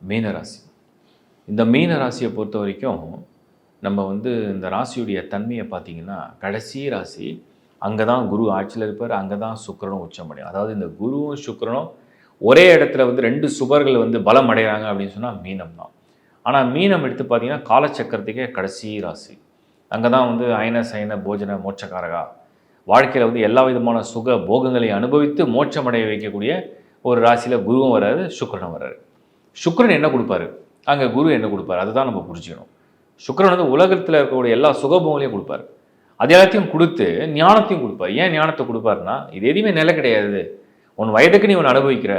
மீன ராசி. இந்த மீன ராசியை பொறுத்த வரைக்கும் நம்ம வந்து இந்த ராசியுடைய தன்மையை பார்த்தீங்கன்னா, கடைசி ராசி. அங்கே தான் குரு ஆட்சியில் இருப்பார். அங்கே தான் சுக்கிரனும் உச்சமடையும். அதாவது இந்த குருவும் சுக்கிரனும் ஒரே இடத்துல வந்து 2 சுபர்கள் வந்து பலம் அடைகிறாங்க அப்படின்னு சொன்னால் மீனம் தான். ஆனால் மீனம் எடுத்து பார்த்தீங்கன்னா காலச்சக்கரத்துக்கே கடைசி ராசி. அங்கே தான் வந்து அயன சயன போஜன மோட்சக்காரகா, வாழ்க்கையில் வந்து எல்லா விதமான சுக போகங்களை அனுபவித்து மோட்சமடைய வைக்கக்கூடிய ஒரு ராசியில் குருவும் வராரு, சுக்கிரனும் வராரு. சுக்கிரன் என்ன கொடுப்பாரு, அங்கே குரு என்ன கொடுப்பாரு, அதுதான் நம்ம புரிஞ்சுக்கணும். சுக்கிரன் வந்து உலகத்தில் இருக்கக்கூடிய எல்லா சுகபோகங்களையும் கொடுப்பாரு. அது எல்லாத்தையும் கொடுத்து ஞானத்தையும் கொடுப்பார். ஏன் ஞானத்தை கொடுப்பாருன்னா, இது எதுவுமே நிலை கிடையாது. உன் வயதுக்கு நீ ஒன்று அனுபவிக்கிற,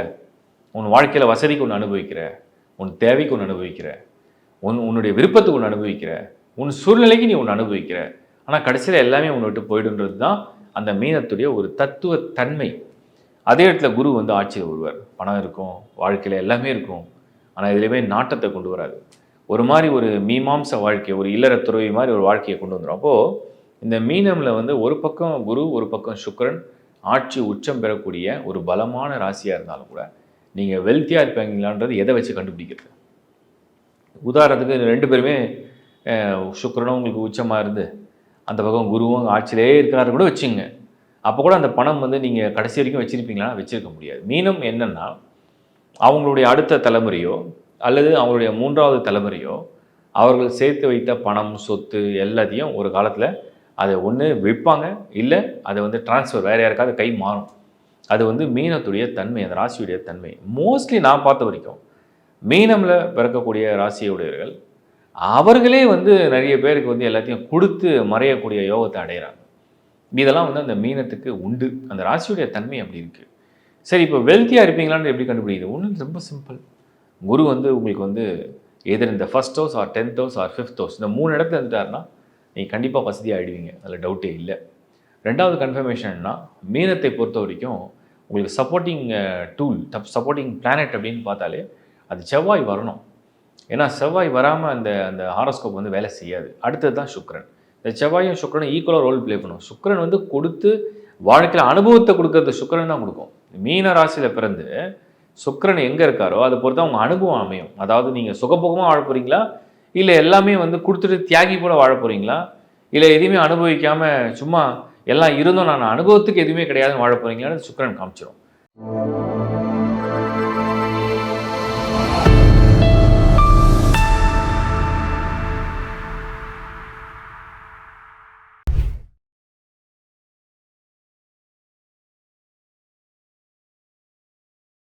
உன் வாழ்க்கையில் வசதிக்கு ஒன்று அனுபவிக்கிற, உன் தேவைக்கு ஒன்று அனுபவிக்கிற, உன்னுடைய விருப்பத்துக்கு ஒன்று அனுபவிக்கிற, உன் சூழ்நிலைக்கு நீ ஒன்று அனுபவிக்கிற. ஆனால் கடைசியில் எல்லாமே உன்னை விட்டு போயிடுன்றது தான் அந்த மீனத்துடைய ஒரு தத்துவ தன்மை. அதே இடத்துல குரு வந்து ஆட்சியில் வருவார். பணம் இருக்கும், வாழ்க்கையில் எல்லாமே இருக்கும். ஆனால் இதுலேயுமே நாட்டத்தை கொண்டு வராது. ஒரு மாதிரி ஒரு மீமாம்ச வாழ்க்கை, ஒரு இல்லற துறவி மாதிரி ஒரு வாழ்க்கையை கொண்டு வந்துடும். அப்போது இந்த மீனமில் வந்து ஒரு பக்கம் குரு, ஒரு பக்கம் சுக்கிரன் ஆட்சி உச்சம் பெறக்கூடிய ஒரு பலமான ராசியாக இருந்தாலும் கூட நீங்கள் வெல்த்தியாக இருப்பீங்களான்றது எதை வச்சு கண்டுபிடிக்கிறது? உதாரணத்துக்கு 2 பேருமே சுக்கிரனும் உங்களுக்கு உச்சமாக இருந்து அந்த பக்கம் குருவும் ஆட்சியிலே இருக்கிறாரு கூட வச்சுங்க. அப்போ கூட அந்த பணம் வந்து நீங்கள் கடைசி வரைக்கும் வச்சுருப்பீங்களா? வச்சுருக்க முடியாது. மீனம் என்னென்னா, அவங்களுடைய அடுத்த தலைமுறையோ அல்லது அவங்களுடைய 3வது தலைமுறையோ அவர்கள் சேர்த்து வைத்த பணம், சொத்து எல்லாத்தையும் ஒரு காலத்தில் அதை ஒன்று விற்பாங்க, இல்லை அதை வந்து டிரான்ஸ்ஃபர் வேறு யாருக்காவது கை மாறும். அது வந்து மீனத்துடைய தன்மை, அந்த ராசியுடைய தன்மை. மோஸ்ட்லி நான் பார்த்த வரைக்கும் மீனமில் பிறக்கக்கூடிய ராசியுடையவர்கள் அவர்களே வந்து நிறைய பேருக்கு வந்து எல்லாத்தையும் கொடுத்து மறையக்கூடிய யோகத்தை அடைகிறாங்க. இதெல்லாம் வந்து அந்த மீனத்துக்கு உண்டு. அந்த ராசியுடைய தன்மை அப்படி இருக்குது. சரி, இப்போ வெல்த்தியாக இருப்பீங்களான்னு எப்படி கண்டுபிடிக்குது? ஒன்றும் ரொம்ப சிம்பிள். குரு வந்து உங்களுக்கு வந்து எதிர் இந்த 1st house or 10th house or 5th house, இந்த 3 இடத்துல இருந்துட்டாருன்னா நீங்கள் கண்டிப்பாக வசதியாக ஆகிடுவீங்க. அதில் டவுட்டே இல்லை. 2வது கன்ஃபர்மேஷன்னா, மீனத்தை பொறுத்த வரைக்கும் உங்களுக்கு சப்போர்ட்டிங் டூல், சப்போர்ட்டிங் பிளானட் அப்படின்னு பார்த்தாலே அது செவ்வாய் வரணும். ஏன்னா செவ்வாய் வராமல் அந்த அந்த ஹாரோஸ்கோப் வந்து வேலை செய்யாது. அடுத்தது தான் சுக்கிரன். இந்த செவ்வாயும் சுக்கிரனும் ஈக்குவலாக ரோல் ப்ளே பண்ணும். சுக்கிரன் வந்து கொடுத்து வாழ்க்கையில் அனுபவத்தை கொடுக்கறது சுக்கிரன் தான் கொடுக்கும். மீன ராசியில் பிறந்து சுக்கிரன் எங்கே இருக்காரோ அதை பொறுத்து அவங்க அனுபவம் அமையும். அதாவது நீங்கள் சுகபோகமாக வாழ போகிறீங்களா, இல்லை எல்லாமே வந்து கொடுத்துட்டு தியாகி போல வாழ போகிறீங்களா, இல்லை எதுவுமே அனுபவிக்காமல் சும்மா எல்லாம் இருந்தும் நான் அனுபவத்துக்கு எதுவுமே கிடையாதுன்னு வாழ போகிறீங்களான்னு சுக்கிரன் காமிச்சிடும்.